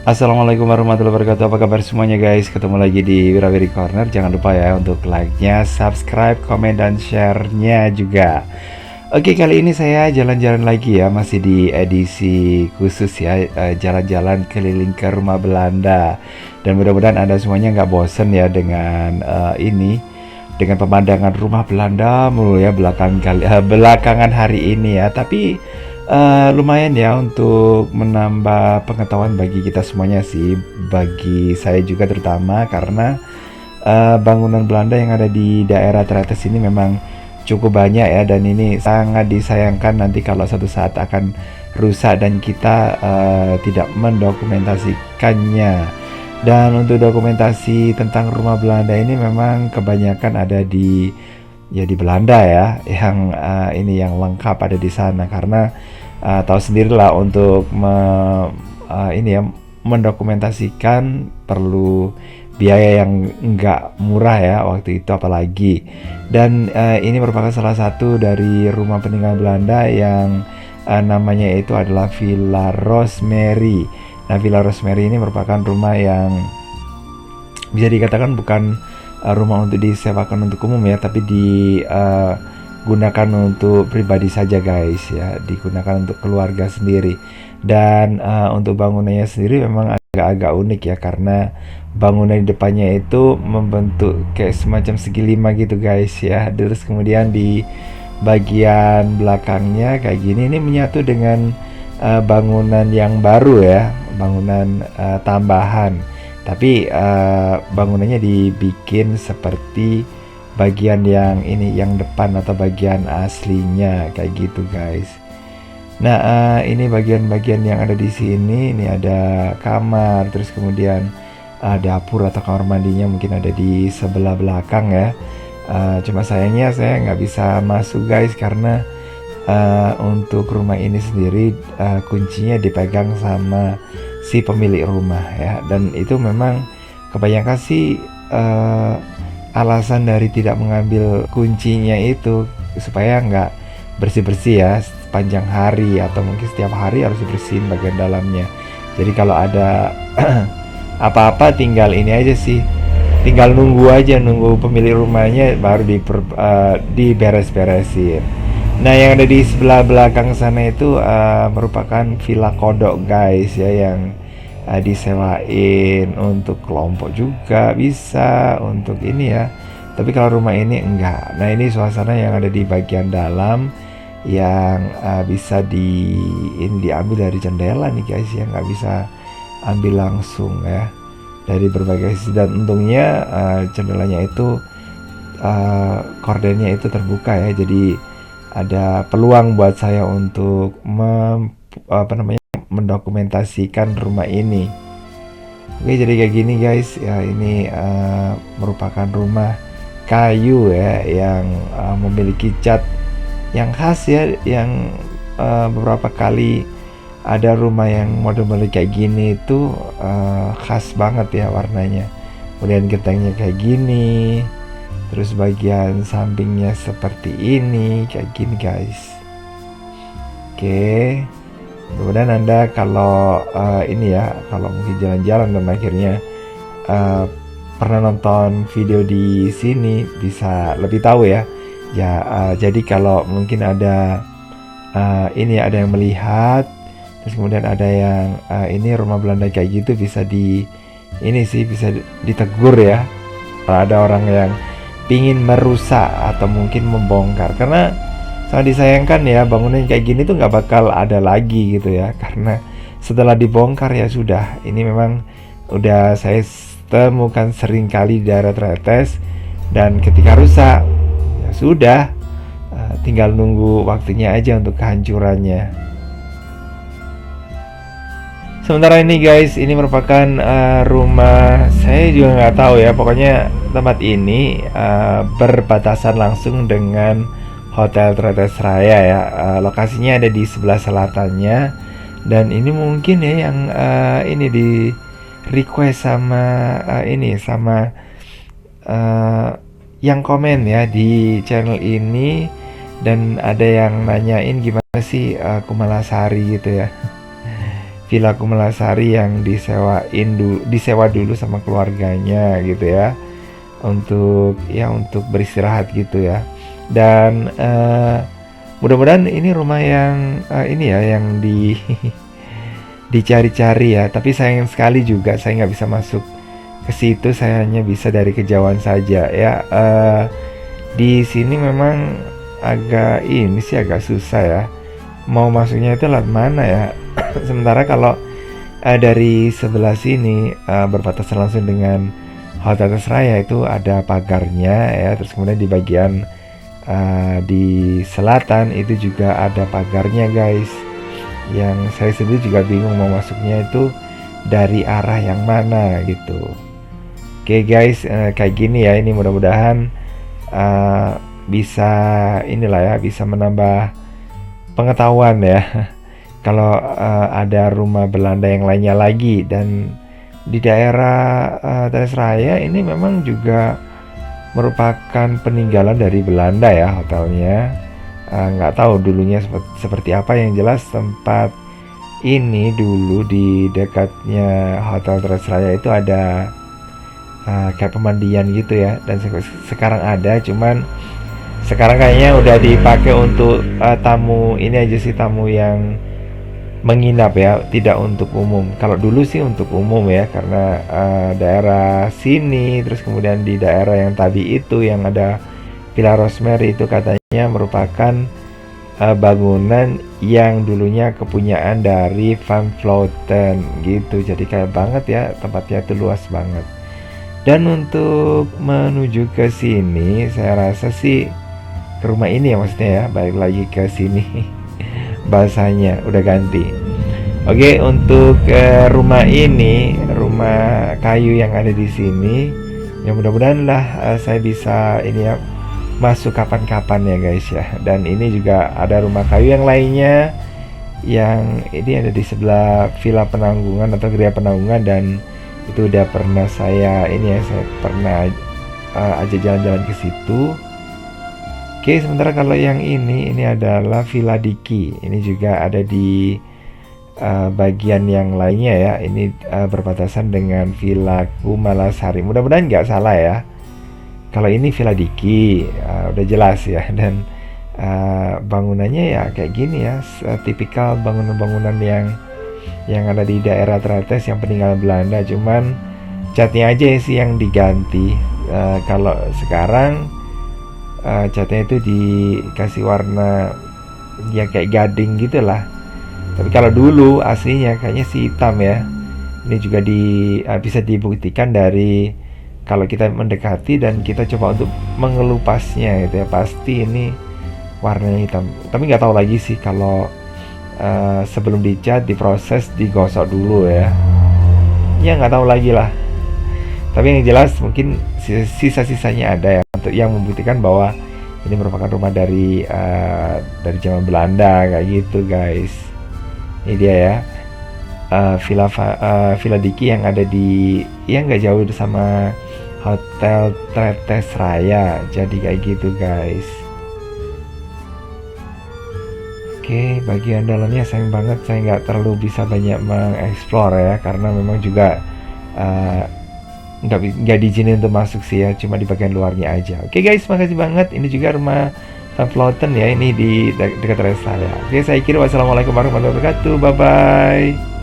Assalamualaikum warahmatullahi wabarakatuh. Apa kabar semuanya guys? Ketemu lagi di Wirawiri Corner. Jangan lupa ya untuk like-nya, subscribe, komen, dan share-nya juga. Oke, kali ini saya jalan-jalan lagi ya. Masih di edisi khusus ya, jalan-jalan keliling ke rumah Belanda. Dan mudah-mudahan Anda semuanya nggak bosen ya dengan dengan pemandangan rumah Belanda mulu ya belakangan hari ini ya. Tapi lumayan ya untuk menambah pengetahuan bagi kita semuanya sih, bagi saya juga terutama karena bangunan Belanda yang ada di daerah Tretes ini memang cukup banyak ya, dan ini sangat disayangkan nanti kalau suatu saat akan rusak dan kita tidak mendokumentasikannya. Dan untuk dokumentasi tentang rumah Belanda ini memang kebanyakan ada di Belanda ya, yang ini yang lengkap ada di sana karena tahu sendirilah untuk mendokumentasikan perlu biaya yang enggak murah ya waktu itu apalagi. Dan ini merupakan salah satu dari rumah peninggalan Belanda yang namanya itu adalah Villa Rosemary. Nah, Villa Rosemary ini merupakan rumah yang bisa dikatakan bukan rumah untuk disewakan untuk umum ya, tapi digunakan untuk pribadi saja guys ya, digunakan untuk keluarga sendiri. Dan untuk bangunannya sendiri memang agak-agak unik ya, karena bangunan di depannya itu membentuk kayak semacam segi lima gitu guys ya. Terus kemudian di bagian belakangnya kayak gini, ini menyatu dengan bangunan yang baru ya, bangunan tambahan. Tapi bangunannya dibikin seperti bagian yang ini, yang depan atau bagian aslinya kayak gitu guys. Nah, ini bagian-bagian yang ada di sini. Ini ada kamar, terus kemudian dapur atau kamar mandinya mungkin ada di sebelah belakang ya. Cuma sayangnya saya nggak bisa masuk guys, karena untuk rumah ini sendiri kuncinya dipegang sama si pemilik rumah ya. Dan itu memang kebanyakan sih alasan dari tidak mengambil kuncinya itu supaya nggak bersih-bersih ya sepanjang hari, atau mungkin setiap hari harus dibersihin bagian dalamnya. Jadi kalau ada apa-apa tinggal ini aja sih, tinggal nunggu aja, nunggu pemilik rumahnya baru diberes-beresin. Nah, yang ada di sebelah belakang sana itu merupakan villa kodok guys ya, yang disewain untuk kelompok juga bisa, untuk ini ya. Tapi kalau rumah ini enggak. Nah, ini suasana yang ada di bagian dalam yang bisa ini diambil dari jendela nih guys ya, nggak bisa ambil langsung ya dari berbagai sisi. Dan untungnya jendelanya itu kordennya itu terbuka ya, jadi ada peluang buat saya untuk mendokumentasikan rumah ini. Oke, jadi kayak gini guys ya, ini merupakan rumah kayu ya, yang memiliki cat yang khas ya, yang beberapa kali ada rumah yang model-model kayak gini itu khas banget ya warnanya. Kemudian gentengnya kayak gini, terus bagian sampingnya seperti ini kayak gini guys. Oke, mudah-mudahan Anda kalau ini ya, kalau mungkin jalan-jalan dan akhirnya pernah nonton video di sini bisa lebih tahu ya. Jadi kalau mungkin ada ini ada yang melihat, terus kemudian ada yang ini rumah Belanda kayak gitu, bisa bisa ditegur ya kalau ada orang yang pingin merusak atau mungkin membongkar. Karena sangat disayangkan ya, bangunan kayak gini tuh nggak bakal ada lagi gitu ya, karena setelah dibongkar ya sudah. Ini memang udah saya temukan sering kali di daerah Tretes, dan ketika rusak ya sudah, tinggal nunggu waktunya aja untuk kehancurannya. Sementara ini guys, ini merupakan rumah, saya juga nggak tahu ya, pokoknya tempat ini berbatasan langsung dengan Hotel Tretes Raya ya. Lokasinya ada di sebelah selatannya, dan ini mungkin ya yang ini di request sama yang komen ya di channel ini, dan ada yang nanyain gimana sih Kumalasari gitu ya. Villa Kumalasari yang disewa dulu sama keluarganya gitu ya, untuk beristirahat gitu ya. Dan mudah-mudahan ini rumah yang ini ya yang dicari-cari ya. Tapi sayang sekali juga saya nggak bisa masuk ke situ, saya hanya bisa dari kejauhan saja ya. Di sini memang agak susah ya. Mau masuknya itu lewat mana ya? Sementara kalau dari sebelah sini berbatasan langsung dengan Hotel Tresraya itu ada pagarnya ya. Terus kemudian di bagian di selatan itu juga ada pagarnya guys. Yang saya sendiri juga bingung mau masuknya itu dari arah yang mana gitu. Oke guys, kayak gini ya. Ini mudah-mudahan bisa inilah ya, bisa menambah pengetahuan ya. Kalau ada rumah Belanda yang lainnya lagi. Dan di daerah Tresraya ini memang juga merupakan peninggalan dari Belanda ya hotelnya. Nggak tahu dulunya seperti apa, yang jelas tempat ini dulu di dekatnya Hotel Tresraya itu ada kayak pemandian gitu ya. Dan sekarang ada, cuman sekarang kayaknya udah dipakai untuk tamu ini aja sih, tamu yang menginap ya, tidak untuk umum. Kalau dulu sih untuk umum ya, karena daerah sini, terus kemudian di daerah yang tadi itu yang ada Villa Rosemary itu katanya merupakan bangunan yang dulunya kepunyaan dari Van Vleuten gitu. Jadi kayak banget ya, tempatnya itu luas banget. Dan untuk menuju ke sini, saya rasa sih ke rumah ini ya, maksudnya ya, balik lagi ke sini. Bahasanya udah ganti. Oke, untuk rumah ini, rumah kayu yang ada di sini, ya mudah-mudahan lah saya bisa ini ya masuk kapan-kapan ya guys ya. Dan ini juga ada rumah kayu yang lainnya yang ini ada di sebelah Villa Penanggungan atau Gria Penanggungan, dan itu udah pernah saya pernah ajak jalan-jalan ke situ. Oke, sementara kalau yang ini adalah Villa Diki. Ini juga ada di bagian yang lainnya ya. Ini berbatasan dengan Villa Kumalasari. Mudah-mudahan nggak salah ya. Kalau ini Villa Diki, udah jelas ya. Dan bangunannya ya kayak gini ya, tipikal bangunan-bangunan yang ada di daerah Tretes yang peninggalan Belanda. Cuman catnya aja sih yang diganti. Kalau sekarang catnya itu dikasih warna ya kayak gading gitulah. Tapi kalau dulu aslinya kayaknya sih hitam ya. Ini juga bisa dibuktikan dari kalau kita mendekati dan kita coba untuk mengelupasnya gitu ya, pasti ini warnanya hitam. Tapi nggak tahu lagi sih kalau sebelum dicat, diproses, digosok dulu ya. Ya nggak tahu lagi lah. Tapi yang jelas mungkin sisa-sisanya ada ya, untuk yang membuktikan bahwa ini merupakan rumah dari zaman Belanda kayak gitu guys. Ini dia ya, Villa Diki yang ada di yang nggak jauh sama Hotel Tresraya. Jadi kayak gitu guys. Oke, bagian dalamnya sayang banget saya nggak terlalu bisa banyak mengeksplor ya, karena memang juga nggak diizinin untuk masuk sih ya, cuma di bagian luarnya aja. Oke guys, makasih banget. Ini juga rumah Van Vleuten ya, ini di dekat Tresraya. Oke, saya kira wassalamualaikum warahmatullahi wabarakatuh. Bye bye.